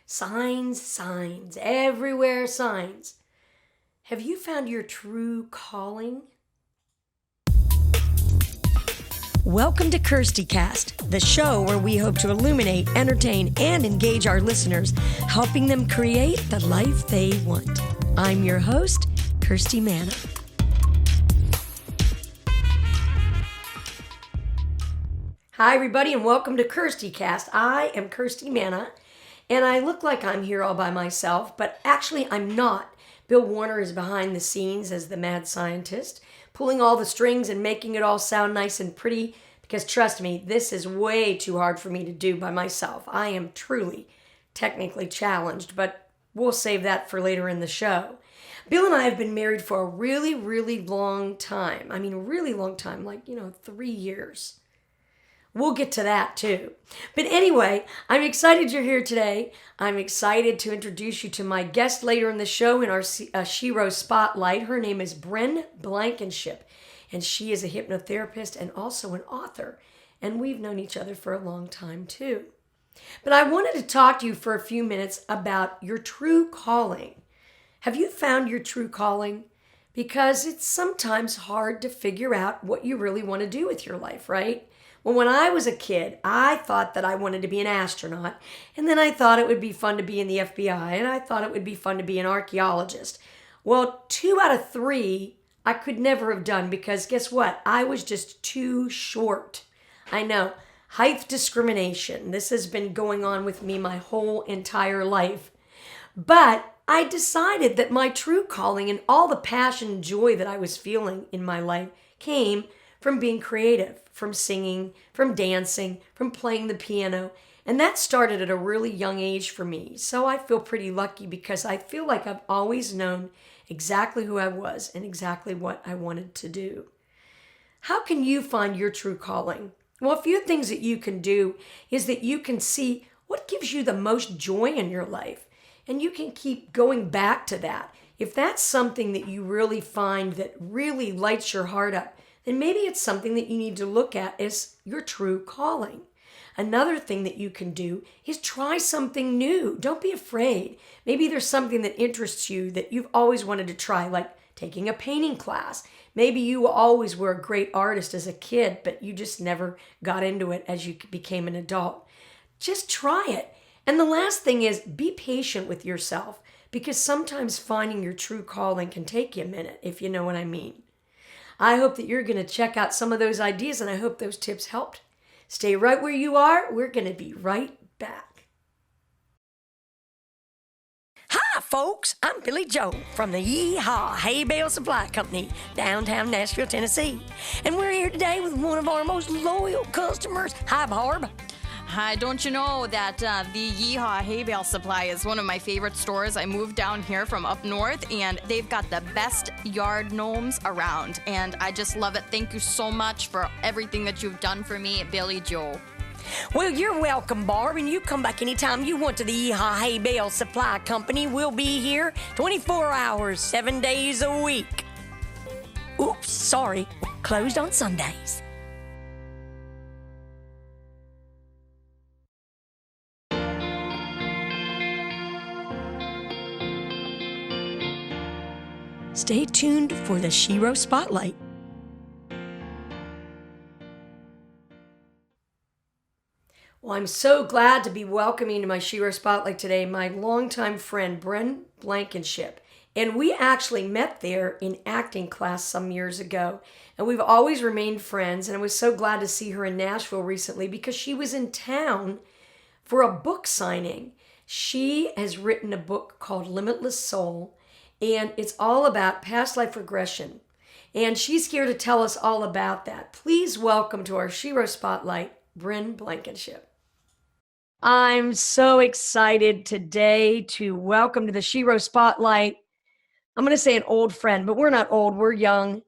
Signs, signs, everywhere signs. Have you found your true calling? Welcome to Kirsti Cast, the show where we hope to illuminate, entertain, and engage our listeners, helping them create the life they want. I'm your host, Kirsti Manna. Hi, everybody, and welcome to Kirsti Cast. I am Kirsti Manna, and I look like I'm here all by myself, but actually I'm not. Bill Warner is behind the scenes as the mad scientist, pulling all the strings and making it all sound nice and pretty, because trust me, this is way too hard for me to do by myself. I am truly technically challenged, but we'll save that for later in the show. Bill and I have been married for a really, really long time. I mean, a really long time, like, 3 years. We'll get to that too. But anyway, I'm excited you're here today. I'm excited to introduce you to my guest later in the show in our Shero Spotlight. Her name is Bryn Blankinship, and she is a hypnotherapist and also an author. And we've known each other for a long time too. But I wanted to talk to you for a few minutes about your true calling. Have you found your true calling? Because it's sometimes hard to figure out what you really want to do with your life, right? Well, when I was a kid, I thought that I wanted to be an astronaut, and then I thought it would be fun to be in the FBI, and I thought it would be fun to be an archaeologist. Well, 2 out of 3 I could never have done because guess what? I was just too short. I know, height discrimination. This has been going on with me my whole entire life. But I decided that my true calling and all the passion and joy that I was feeling in my life came from being creative, from singing, from dancing, from playing the piano. And that started at a really young age for me. So I feel pretty lucky because I feel like I've always known exactly who I was and exactly what I wanted to do. How can you find your true calling? Well, a few things that you can do is that you can see what gives you the most joy in your life. And you can keep going back to that. If that's something that you really find that really lights your heart up, then maybe it's something that you need to look at as your true calling. Another thing that you can do is try something new. Don't be afraid. Maybe there's something that interests you that you've always wanted to try, like taking a painting class. Maybe you always were a great artist as a kid, but you just never got into it as you became an adult. Just try it. And the last thing is be patient with yourself, because sometimes finding your true calling can take you a minute, if you know what I mean. I hope that you're going to check out some of those ideas, and I hope those tips helped. Stay right where you are. We're going to be right back. Hi, folks. I'm Billy Joe from the Yeehaw Hay Bale Supply Company, downtown Nashville, Tennessee. And we're here today with one of our most loyal customers. Hi, Barb. Hi, don't you know that the Yeehaw Hay Bale Supply is one of my favorite stores? I moved down here from up north, and they've got the best yard gnomes around, and I just love it. Thank you so much for everything that you've done for me, Billy Joe. Well, you're welcome, Barb, and you come back anytime you want to the Yeehaw Hay Bale Supply Company. We'll be here 24 hours, 7 days a week. Oops, sorry, closed on Sundays. Stay tuned for the Shero Spotlight. Well, I'm so glad to be welcoming to my Shero Spotlight today my longtime friend, Bryn Blankinship. And we actually met there in acting class some years ago. And we've always remained friends. And I was so glad to see her in Nashville recently because she was in town for a book signing. She has written a book called Limitless Soul. And it's all about past life regression. And she's here to tell us all about that. Please welcome to our Shero Spotlight, Bryn Blankinship. I'm so excited today to welcome to the Shero Spotlight. I'm going to say an old friend, but we're not old, we're young.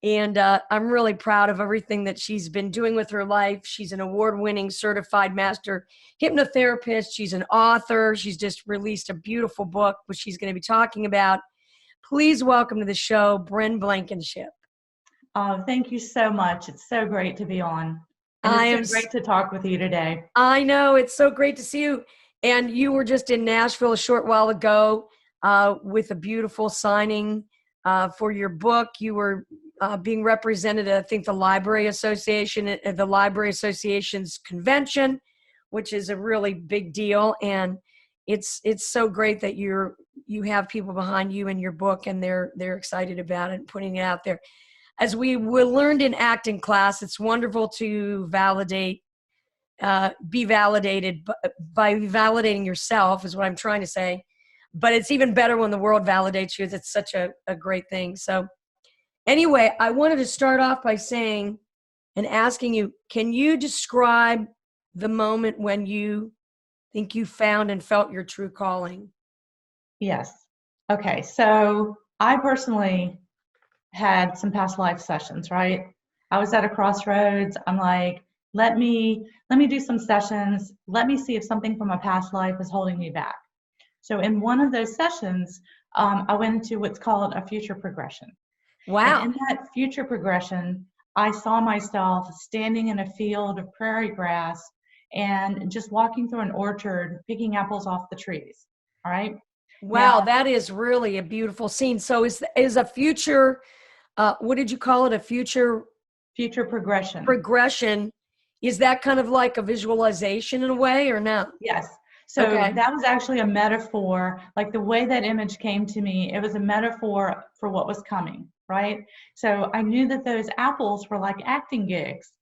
And I'm really proud of everything that she's been doing with her life. She's an award-winning certified master hypnotherapist. She's an author. She's just released a beautiful book, which she's going to be talking about. Please welcome to the show, Bryn Blankinship. Oh, thank you so much. It's so great to be on. And it's so great to talk with you today. I know. It's so great to see you. And you were just in Nashville a short while ago with a beautiful signing for your book. You were being represented at, I think, the Library Association, at the Library Association's convention, which is a really big deal. And it's so great that you have people behind you and your book, and they're excited about it and putting it out there. As we learned in acting class, it's wonderful to be validated by validating yourself, is what I'm trying to say. But it's even better when the world validates you. It's such a great thing. So anyway, I wanted to start off by saying and asking you, can you describe the moment when you think you found and felt your true calling? Yes. Okay. So I personally had some past life sessions, right? I was at a crossroads. I'm like, let me do some sessions. Let me see if something from a past life is holding me back. So in one of those sessions, I went into what's called a future progression. Wow. And in that future progression, I saw myself standing in a field of prairie grass and just walking through an orchard, picking apples off the trees. All right. Wow, Now, that is really a beautiful scene. So is a future, what did you call it? A future progression. Progression. Is that kind of like a visualization in a way, or no? Yes. So Okay. that was actually a metaphor, like the way that image came to me, it was a metaphor for what was coming, right? So I knew that those apples were like acting gigs.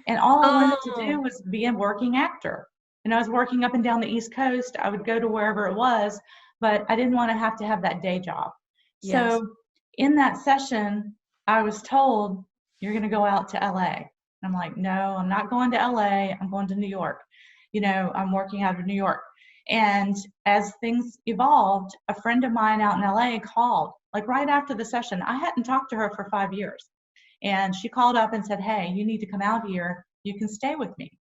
And all I wanted to do was be a working actor. And I was working up and down the East Coast. I would go to wherever it was, but I didn't want to have that day job. Yes. So in that session, I was told, you're going to go out to LA. And I'm like, no, I'm not going to LA. I'm going to New York. You know, I'm working out of New York. And as things evolved, a friend of mine out in LA called, like right after the session. I hadn't talked to her for 5 years. And she called up and said, hey, you need to come out here. You can stay with me.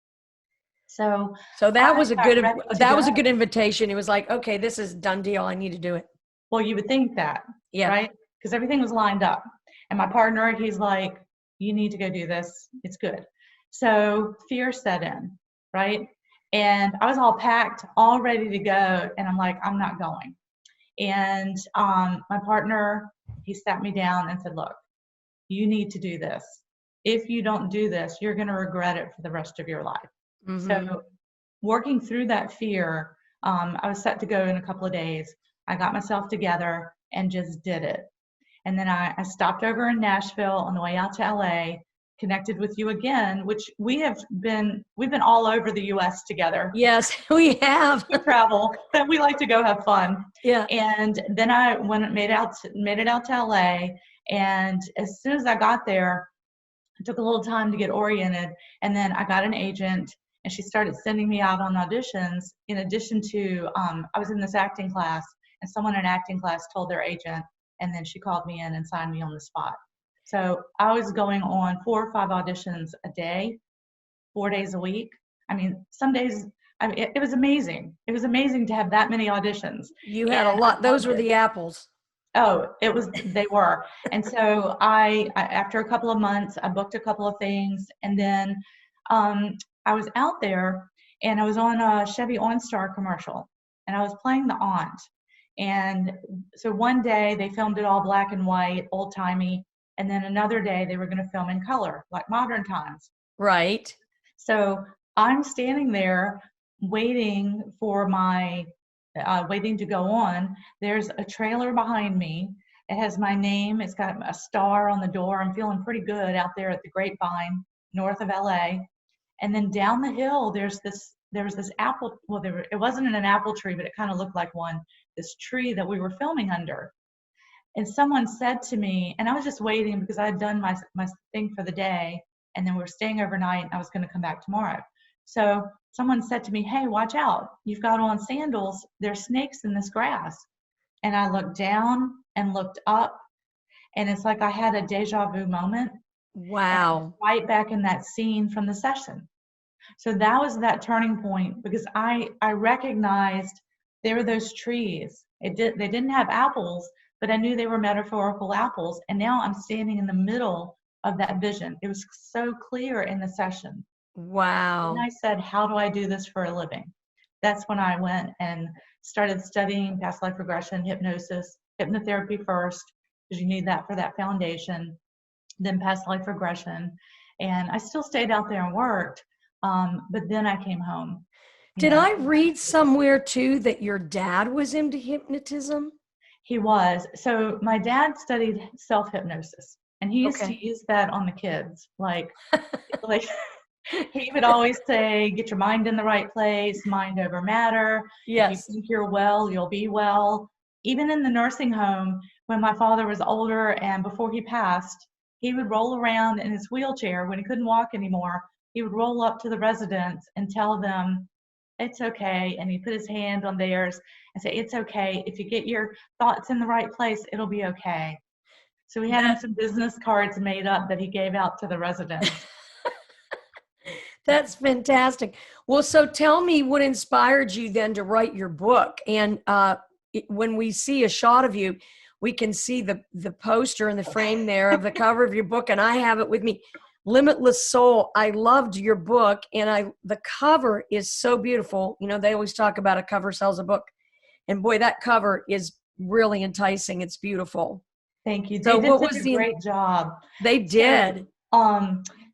So that was a good go. invitation. It was like, okay, this is a done deal. I need to do it. Well, you would think that, Yeah. right? Because everything was lined up. And my partner, he's like, you need to go do this. It's good. So fear set in, right? And I was all packed, all ready to go. And I'm like, I'm not going. And my partner, he sat me down and said, look, you need to do this. If you don't do this, you're going to regret it for the rest of your life. Mm-hmm. So working through that fear, I was set to go in a couple of days. I got myself together and just did it. And then I stopped over in Nashville on the way out to LA, connected with you again, which we've been all over the US together. Yes, we have. We travel, but we like to go have fun. Yeah. And then I made it out to LA. And as soon as I got there, it took a little time to get oriented. And then I got an agent, and she started sending me out on auditions. In addition to, I was in this acting class, and someone in acting class told their agent, and then she called me in and signed me on the spot. So I was going on 4 or 5 auditions a day, 4 days a week. I mean, some days, it was amazing. It was amazing to have that many auditions. You had a lot. Those were the apples. Oh, they were. And so I, after a couple of months, I booked a couple of things. And then I was out there, and I was on a Chevy OnStar commercial, and I was playing the aunt. And so one day they filmed it all black and white, old timey. And then another day they were going to film in color, like modern times. Right. So I'm standing there waiting for waiting to go on. There's a trailer behind me. It has my name. It's got a star on the door. I'm feeling pretty good out there at the Grapevine, north of LA. And then down the hill, there was this apple. Well, it wasn't an apple tree, but it kind of looked like one. This tree that we were filming under. And someone said to me, and I was just waiting because I had done my thing for the day, and then we were staying overnight, and I was going to come back tomorrow. So someone said to me, hey, watch out. You've got on sandals. There's snakes in this grass. And I looked down and looked up, and it's like I had a deja vu moment. Wow. Right back in that scene from the session. So that was that turning point, because I recognized there were those trees. They didn't have apples, but I knew they were metaphorical apples. And now I'm standing in the middle of that vision. It was so clear in the session. Wow. And I said, how do I do this for a living? that's when I went and started studying past life regression, hypnosis, hypnotherapy first, because you need that for that foundation, then past life regression. And I still stayed out there and worked, but then I came home. Did I read somewhere too that your dad was into hypnotism? He was. So my dad studied self-hypnosis, and he used to use that on the kids. Like he would always say, get your mind in the right place, mind over matter. Yes. If you think you're well, you'll be well. Even in the nursing home, when my father was older and before he passed, he would roll around in his wheelchair when he couldn't walk anymore. He would roll up to the residents and tell them, it's okay. And he put his hand on theirs and say, it's okay. If you get your thoughts in the right place, it'll be okay. So we had some business cards made up that he gave out to the residents. That's fantastic. Well, so tell me what inspired you then to write your book. And when we see a shot of you, we can see the poster in the frame there of the cover of your book, and I have it with me. Limitless Soul. I loved your book, and the cover is so beautiful. You know, they always talk about a cover sells a book, and boy, that cover is really enticing. It's beautiful. Thank you. So they did such a great job. They did.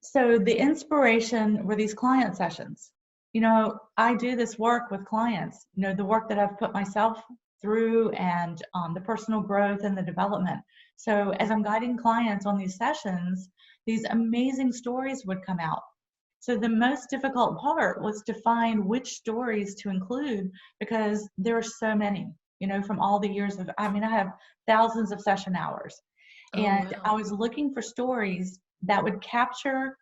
So the inspiration were these client sessions. You know, I do this work with clients, you know, the work that I've put myself through and the personal growth and the development. So as I'm guiding clients on these sessions, these amazing stories would come out. So the most difficult part was to find which stories to include, because there are so many, you know, from all the years of, I mean, I have thousands of session hours. And wow. I was looking for stories that would capture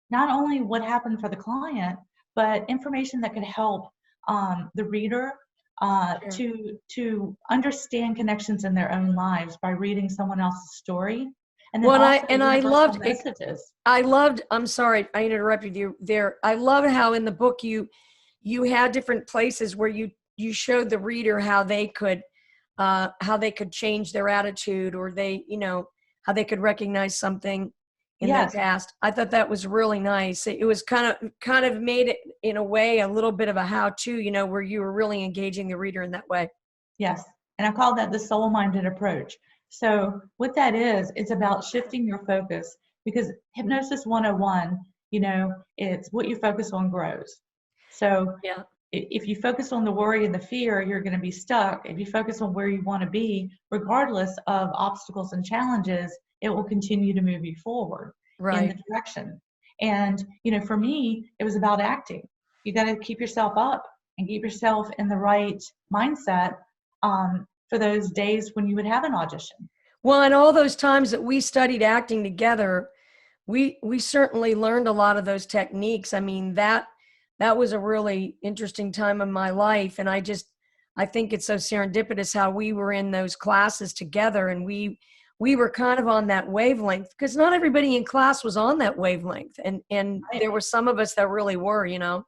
not only what happened for the client, but information that could help the reader to understand connections in their own lives by reading someone else's story. And then I loved messages. I'm sorry, I interrupted you there. I love how in the book you had different places where you showed the reader how they could change their attitude, or how they could recognize something in their past. I thought that was really nice. It was kind of made it in a way a little bit of a how-to, you know, where you were really engaging the reader in that way. Yes, and I call that the SoloMinded Approach. So what that is, it's about shifting your focus, because Hypnosis 101, you know, it's what you focus on grows. So if you focus on the worry and the fear, you're going to be stuck. If you focus on where you want to be, regardless of obstacles and challenges, it will continue to move you forward in the direction. And, you know, for me, it was about acting. You got to keep yourself up and keep yourself in the right mindset for those days when you would have an audition. Well, and all those times that we studied acting together, we certainly learned a lot of those techniques. I mean, that was a really interesting time in my life. And I think it's so serendipitous how we were in those classes together, and we were kind of on that wavelength, because not everybody in class was on that wavelength. And there were some of us that really were, you know.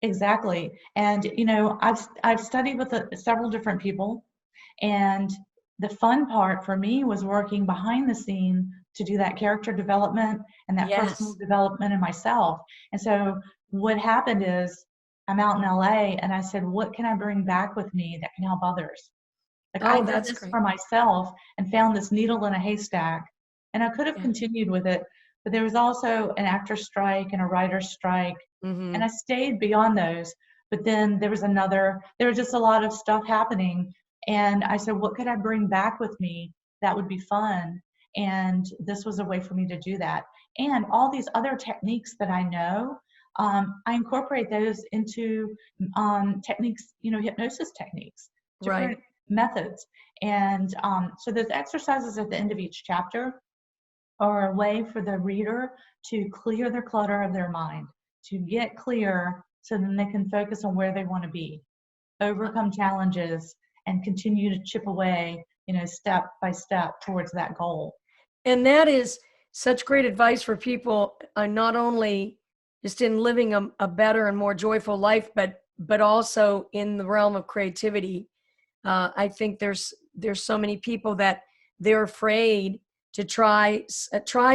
Exactly. And, you know, I've studied with several different people, and the fun part for me was working behind the scene to do that character development and that personal development in myself. And so what happened is, I'm out in LA, and I said, what can I bring back with me that can help others? Like, I did this for myself and found this needle in a haystack, and I could have continued with it, but there was also an actor's strike and a writer's strike. And I stayed beyond those, but then there was just a lot of stuff happening. And I said, what could I bring back with me that would be fun? And this was a way for me to do that. And all these other techniques that I know, I incorporate those into techniques, you know, hypnosis techniques, different methods. And so those exercises at the end of each chapter are a way for the reader to clear the clutter of their mind, to get clear, so then they can focus on where they want to be, overcome challenges, and continue to chip away, you know, step by step towards that goal. And that is such great advice for people, not only just in living a better and more joyful life, but also in the realm of creativity. I think there's so many people that they're afraid to try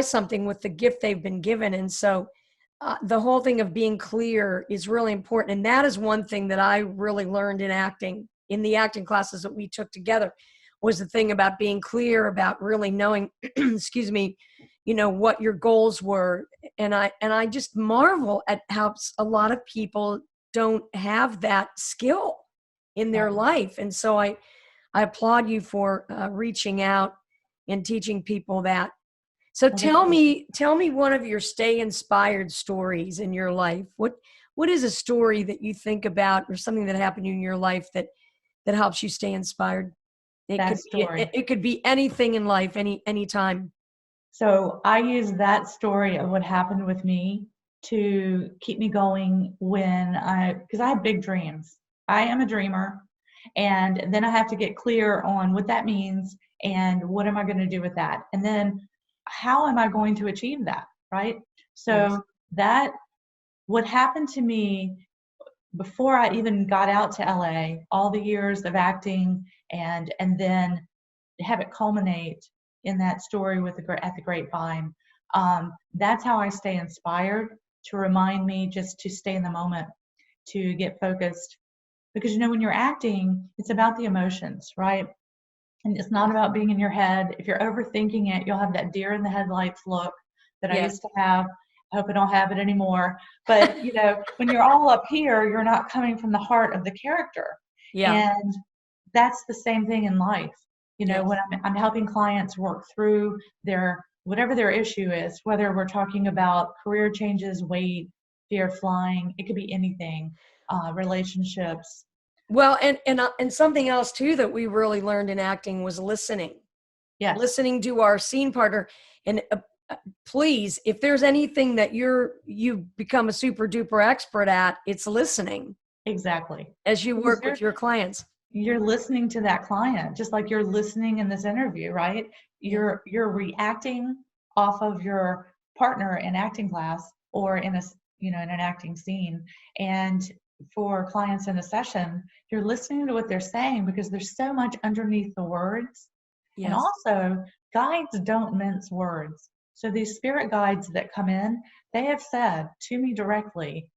something with the gift they've been given. And so the whole thing of being clear is really important. And that is one thing that I really learned in acting, in the acting classes that we took together, was the thing about being clear, about really knowing, excuse me, what your goals were. And I just marvel at how a lot of people don't have that skill in their life. And so I applaud you for reaching out and teaching people that. So tell me one of your stay inspired stories in your life. What is a story that you think about, or something that happened in your life that helps you stay inspired? It could be anything in life, any time. So I use that story of what happened with me to keep me going because I have big dreams. I am a dreamer, and then I have to get clear on what that means and what am I going to do with that, and then how am I going to achieve that, right? So that what happened to me before I even got out to LA, all the years of acting, and then have it culminate in that story at the Grapevine. That's how I stay inspired, to remind me just to stay in the moment, to get focused. Because when you're acting, it's about the emotions, right? And it's not about being in your head. If you're overthinking it, you'll have that deer in the headlights look that I used to have. I hope I don't have it anymore. But, when you're all up here, you're not coming from the heart of the character. Yeah. And that's the same thing in life. When I'm helping clients work through whatever their issue is, whether we're talking about career changes, weight, fear of flying, it could be anything, relationships. Well, and something else too that we really learned in acting was listening. Yes. Listening to our scene partner. And please, if there's anything that you've become a super duper expert at, it's listening. Exactly. As you work with your clients. You're listening to that client, just like you're listening in this interview, right? You're reacting off of your partner in acting class, or in in an acting scene. And for clients in a session, you're listening to what they're saying, because there's so much underneath the words. Yes. And also, guides don't mince words. So these spirit guides that come in, they have said to me directly,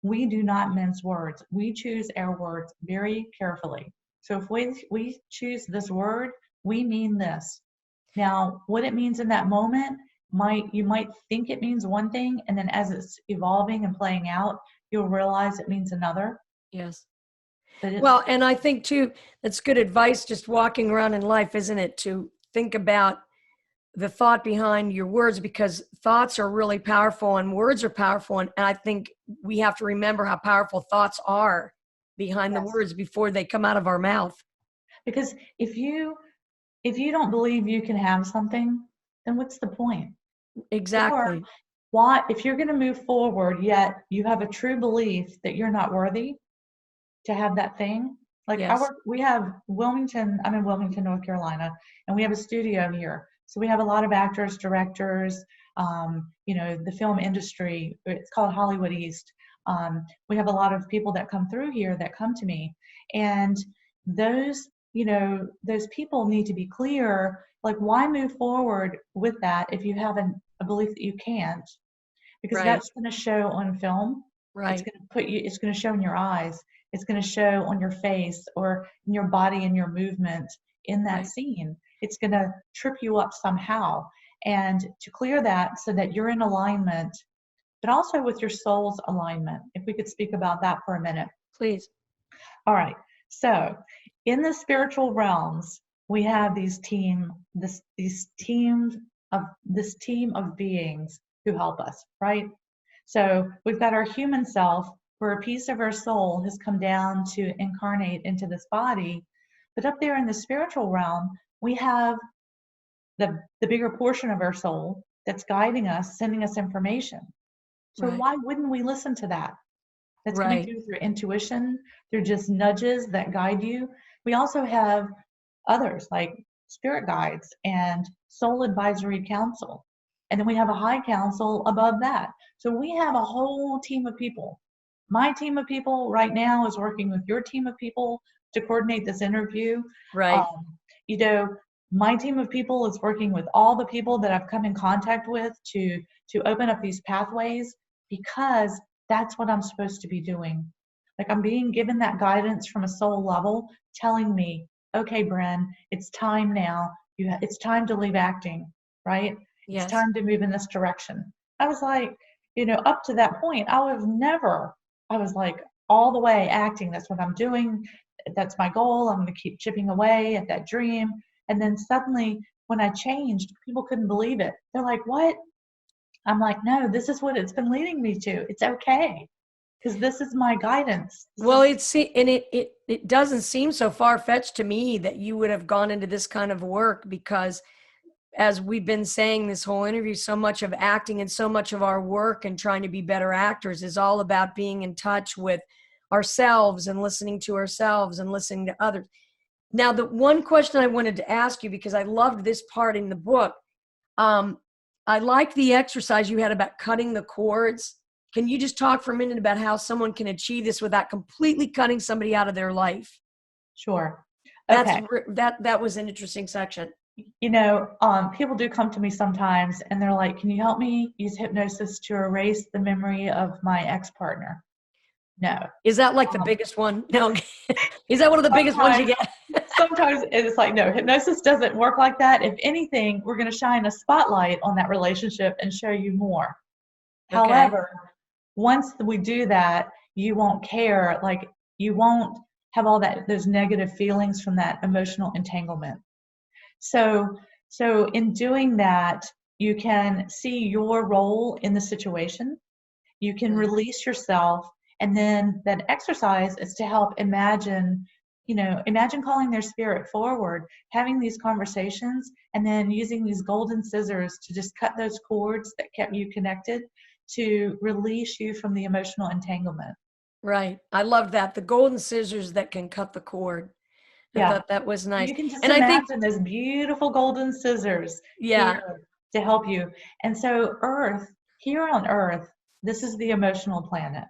we do not mince words. We choose our words very carefully. So if we choose this word, we mean this. Now, what it means in that moment, you might think it means one thing, and then as it's evolving and playing out, you'll realize it means another. Yes. Well, and I think too, that's good advice, just walking around in life, isn't it? To think about the thought behind your words, because thoughts are really powerful and words are powerful. And I think we have to remember how powerful thoughts are behind the words before they come out of our mouth. Because if you don't believe you can have something, then what's the point? Exactly. Or if you're going to move forward, yet you have a true belief that you're not worthy to have that thing. Like we have Wilmington, I'm in Wilmington, North Carolina, and we have a studio here. So we have a lot of actors, directors, the film industry. It's called Hollywood East. We have a lot of people that come through here that come to me, and those people need to be clear. Like, why move forward with that if you have a belief that you can't? Because that's going to show on film. Right. It's going to show in your eyes. It's going to show on your face, or in your body and your movement in that scene. It's going to trip you up somehow. And to clear that so that you're in alignment, but also with your soul's alignment. If we could speak about that for a minute. Please. All right. So in the spiritual realms, we have this team of beings who help us, right? So we've got our human self, where a piece of our soul has come down to incarnate into this body. But up there in the spiritual realm, we have the bigger portion of our soul that's guiding us, sending us information. So why wouldn't we listen to that? That's going to go through intuition, through just nudges that guide you. We also have others like spirit guides and soul advisory council. And then we have a high council above that. So we have a whole team of people. My team of people right now is working with your team of people to coordinate this interview. Right. My team of people is working with all the people that I've come in contact with to open up these pathways because that's what I'm supposed to be doing. Like, I'm being given that guidance from a soul level telling me, okay, Bryn, it's time now. It's time to leave acting, right? It's Yes. time to move in this direction. I was like, up to that point, I was like all the way acting. That's what I'm doing. That's my goal. I'm going to keep chipping away at that dream. And then suddenly, when I changed, people couldn't believe it. They're like, what? I'm like, no, this is what it's been leading me to. It's okay, because this is my guidance. Well, it doesn't seem so far-fetched to me that you would have gone into this kind of work, because as we've been saying this whole interview, so much of acting and so much of our work and trying to be better actors is all about being in touch with ourselves and listening to ourselves and listening to others. Now, the one question I wanted to ask you, because I loved this part in the book, I like the exercise you had about cutting the cords. Can you just talk for a minute about how someone can achieve this without completely cutting somebody out of their life? Sure. That's Okay. that was an interesting section. People do come to me sometimes and they're like, can you help me use hypnosis to erase the memory of my ex-partner? No. Is that like the biggest one? No. Is that one of the biggest ones you get? Sometimes it's like, no, hypnosis doesn't work like that. If anything, we're going to shine a spotlight on that relationship and show you more. Okay. However, once we do that, you won't care. Like, you won't have those negative feelings from that emotional entanglement. So in doing that, you can see your role in the situation. You can release yourself, and then that exercise is to help imagine calling their spirit forward, having these conversations, and then using these golden scissors to just cut those cords that kept you connected to release you from the emotional entanglement. Right. I love that. The golden scissors that can cut the cord. I Yeah. thought that was nice. You can just And I think, imagine those beautiful golden scissors yeah, here to help you. And so here on Earth, this is the emotional planet.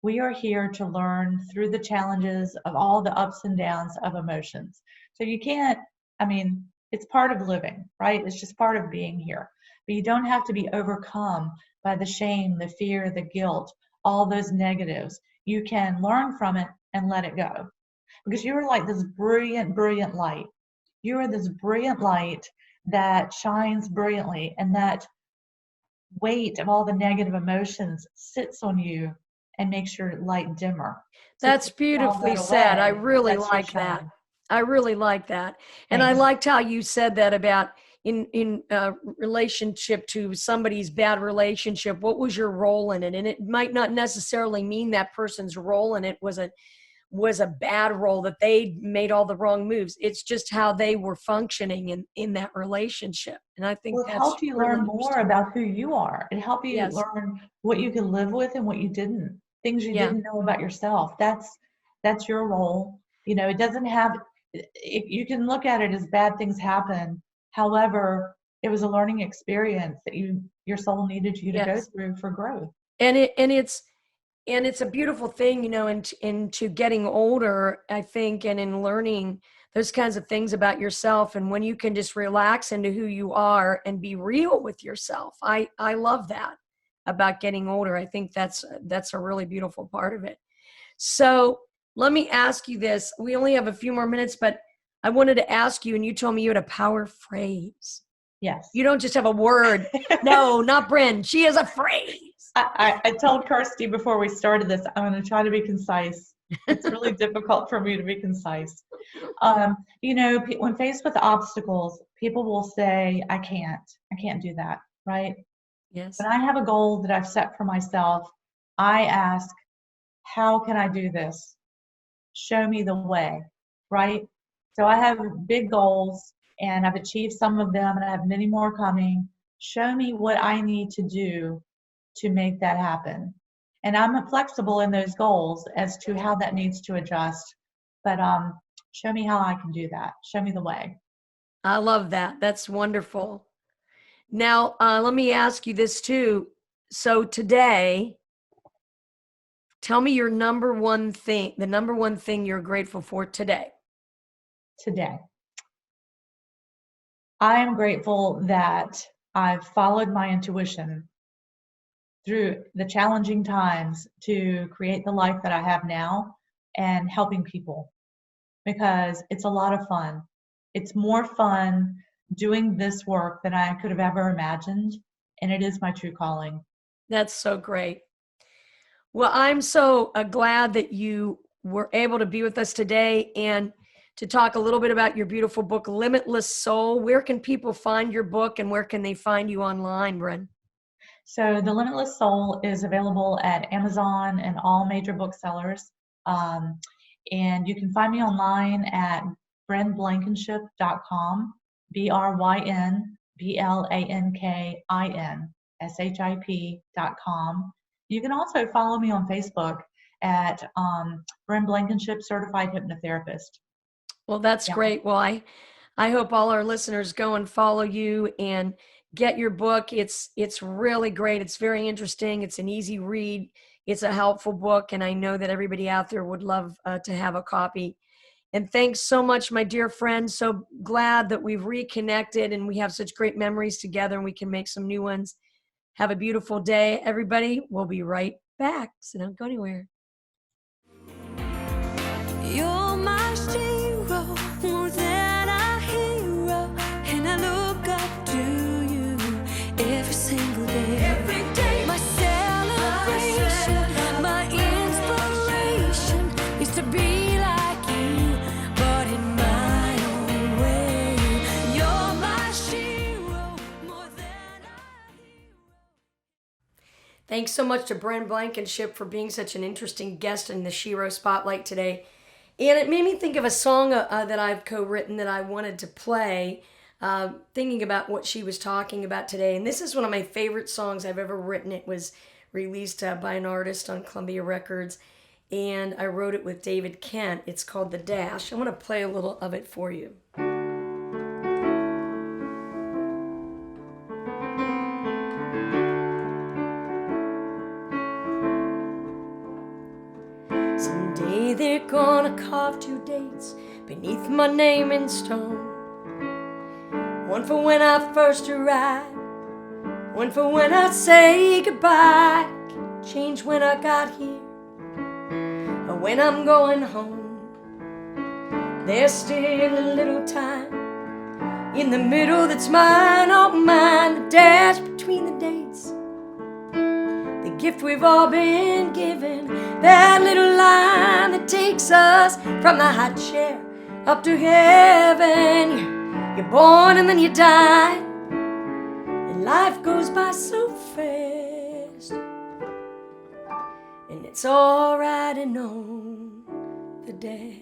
We are here to learn through the challenges of all the ups and downs of emotions. So it's part of living, right? It's just part of being here. But you don't have to be overcome by the shame, the fear, the guilt, all those negatives. You can learn from it and let it go. Because you are like this brilliant, brilliant light. You are this brilliant light that shines brilliantly, and that weight of all the negative emotions sits on you and makes your light dimmer. So that's to take all beautifully that said. I away, really that's your like that. shine. I really like that. And I Thanks. liked how you said that about in relationship to somebody's bad relationship, what was your role in it? And it might not necessarily mean that person's role in it was a bad role, that they made all the wrong moves. It's just how they were functioning in that relationship. And I think Well, it that's helped you really learn more interesting. about who you are. It helped you Yes. learn what you can live with and what you didn't. Things you Yeah. didn't know about yourself. That's your role. It doesn't have. You can look at it as bad things happen. However, it was a learning experience that your soul needed you to go Yes. through for growth. And it's a beautiful thing, into getting older, I think, and in learning those kinds of things about yourself. And when you can just relax into who you are and be real with yourself. I love that about getting older. I think that's a really beautiful part of it. So let me ask you this. We only have a few more minutes, but I wanted to ask you, and you told me you had a power phrase. Yes. You don't just have a word. No, not Bryn. She has a phrase. I told Kirsti before we started this, I'm going to try to be concise. It's really difficult for me to be concise. When faced with obstacles, people will say, I can't do that, right? Yes. When I have a goal that I've set for myself, I ask, how can I do this? Show me the way, right? So I have big goals and I've achieved some of them and I have many more coming. Show me what I need to do to make that happen. And I'm flexible in those goals as to how that needs to adjust. But show me how I can do that. Show me the way. I love that. That's wonderful. Now, let me ask you this too. So today, tell me the number one thing you're grateful for today. Today, I am grateful that I've followed my intuition through the challenging times to create the life that I have now and helping people, because it's a lot of fun. It's more fun doing this work than I could have ever imagined, and it is my true calling. That's so great. Well, I'm so glad that you were able to be with us today and to talk a little bit about your beautiful book, Limitless Soul. Where can people find your book and where can they find you online, Bryn? So the Limitless Soul is available at Amazon and all major booksellers. And you can find me online at brynblankinship.com, BrynBlankinship.com. You can also follow me on Facebook at Bryn Blankinship Certified Hypnotherapist. Well, that's great. Well, I hope all our listeners go and follow you and get your book. It's really great. It's very interesting. It's an easy read. It's a helpful book, and I know that everybody out there would love to have a copy. And thanks so much, my dear friend. So glad that we've reconnected and we have such great memories together and we can make some new ones. Have a beautiful day, everybody. We'll be right back, so don't go anywhere. You're my hero, more than a hero, and I look up to you every single day. Every day, my celebration, my inspiration is to be like you, but in my own way. You're my hero, more than a hero. Thanks so much to Bryn Blankinship for being such an interesting guest in the Shero Spotlight today. And it made me think of a song that I've co-written that I wanted to play, thinking about what she was talking about today. And this is one of my favorite songs I've ever written. It was released by an artist on Columbia Records, and I wrote it with David Kent. It's called The Dash. I want to play a little of it for you. Someday they're gonna carve 2 dates beneath my name in stone. One for when I first arrived, one for when I say goodbye. Change when I got here, or when I'm going home. There's still a little time in the middle that's mine, all mine. The dash between the dates, the gift we've all been given, that little line that takes us from the high chair up to heaven. You're born and then you die, and life goes by so fast, and it's all riding on the dash.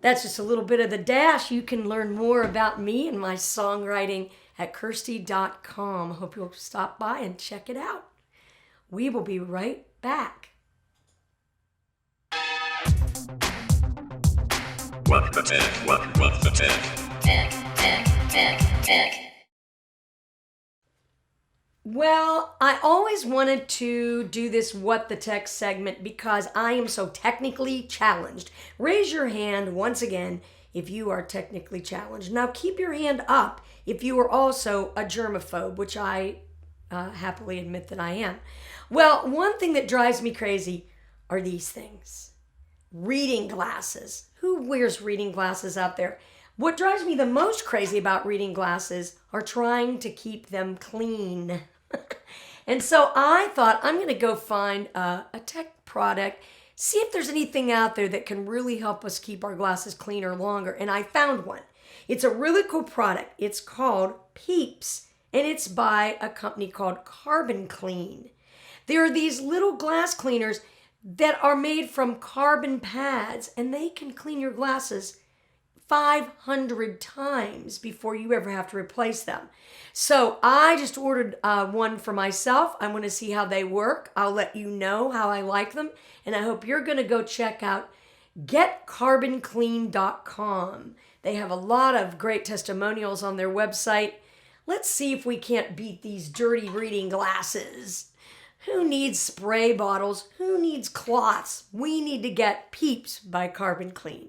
That's just a little bit of the dash. You can learn more about me and my songwriting at Kirsti.com. Hope you'll stop by and check it out. We will be right back. What the tech? What the tech? Tech. Well, I always wanted to do this What the Tech segment because I am so technically challenged. Raise your hand once again if you are technically challenged. Now keep your hand up if you are also a germaphobe, which I happily admit that I am. Well, one thing that drives me crazy are these things. Reading glasses. Who wears reading glasses out there? What drives me the most crazy about reading glasses are trying to keep them clean. And so I thought I'm going to go find a tech product, see if there's anything out there that can really help us keep our glasses cleaner longer. And I found one. It's a really cool product. It's called Peeps, and it's by a company called Carbon Clean. There are these little glass cleaners that are made from carbon pads, and they can clean your glasses 500 times before you ever have to replace them. So I just ordered one for myself. I want to see how they work. I'll let you know how I like them, and I hope you're going to go check out getcarbonclean.com. They have a lot of great testimonials on their website. Let's see if we can't beat these dirty reading glasses. Who needs spray bottles? Who needs cloths? We need to get Peeps by Carbon Clean.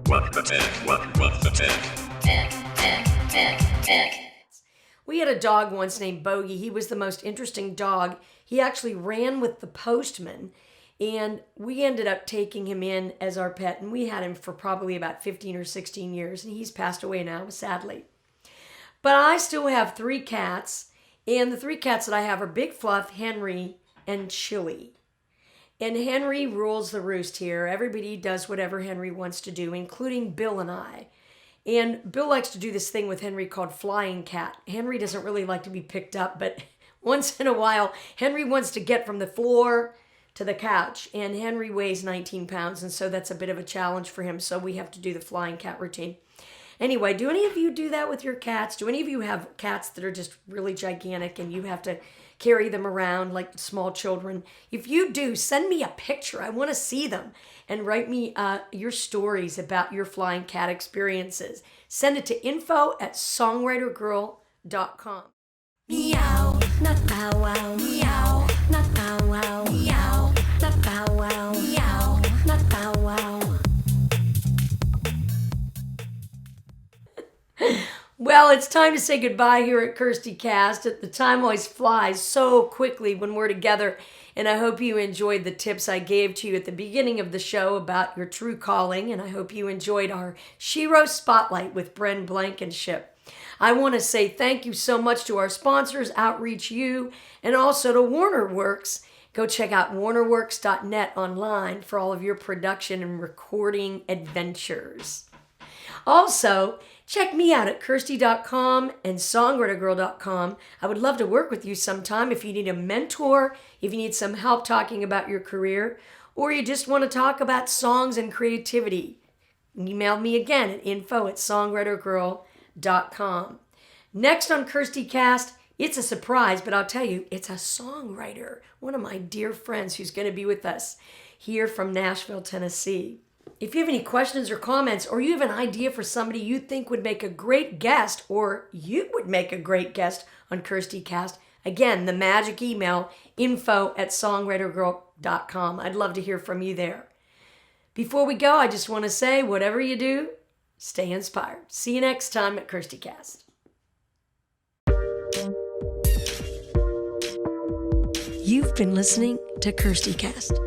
What the tech? What the tech? We had a dog once named Bogey. He was the most interesting dog. He actually ran with the postman, and we ended up taking him in as our pet, and we had him for probably about 15 or 16 years, and he's passed away now, sadly. But I still have 3 cats, and the 3 cats that I have are Big Fluff, Henry, and Chili. And Henry rules the roost here. Everybody does whatever Henry wants to do, including Bill and I. And Bill likes to do this thing with Henry called flying cat. Henry doesn't really like to be picked up, but once in a while, Henry wants to get from the floor to the couch. And Henry weighs 19 pounds, and so that's a bit of a challenge for him. So we have to do the flying cat routine. Anyway, do any of you do that with your cats? Do any of you have cats that are just really gigantic and you have to carry them around like small children? If you do, send me a picture. I want to see them. And write me your stories about your flying cat experiences. Send it to info@songwritergirl.com. Meow, not bow wow. Meow, not bow wow. Meow, not bow wow. Meow, not bow wow. Well, it's time to say goodbye here at Kirsti Cast. The time always flies so quickly when we're together, and I hope you enjoyed the tips I gave to you at the beginning of the show about your true calling, and I hope you enjoyed our Shero Spotlight with Bryn Blankinship. I want to say thank you so much to our sponsors, Outreach U, and also to WarnerWorks. Go check out warnerworks.net online for all of your production and recording adventures. Also, check me out at Kirsti.com and songwritergirl.com. I would love to work with you sometime if you need a mentor, if you need some help talking about your career, or you just want to talk about songs and creativity. Email me again at info@songwritergirl.com. Next on Kirsti Cast, it's a surprise, but I'll tell you, it's a songwriter, one of my dear friends who's going to be with us here from Nashville, Tennessee. If you have any questions or comments, or you have an idea for somebody you think would make a great guest, or you would make a great guest on Kirsti Cast, again, the magic email, info@songwritergirl.com. I'd love to hear from you there. Before we go, I just want to say, whatever you do, stay inspired. See you next time at Kirsti Cast. You've been listening to Kirsti Cast.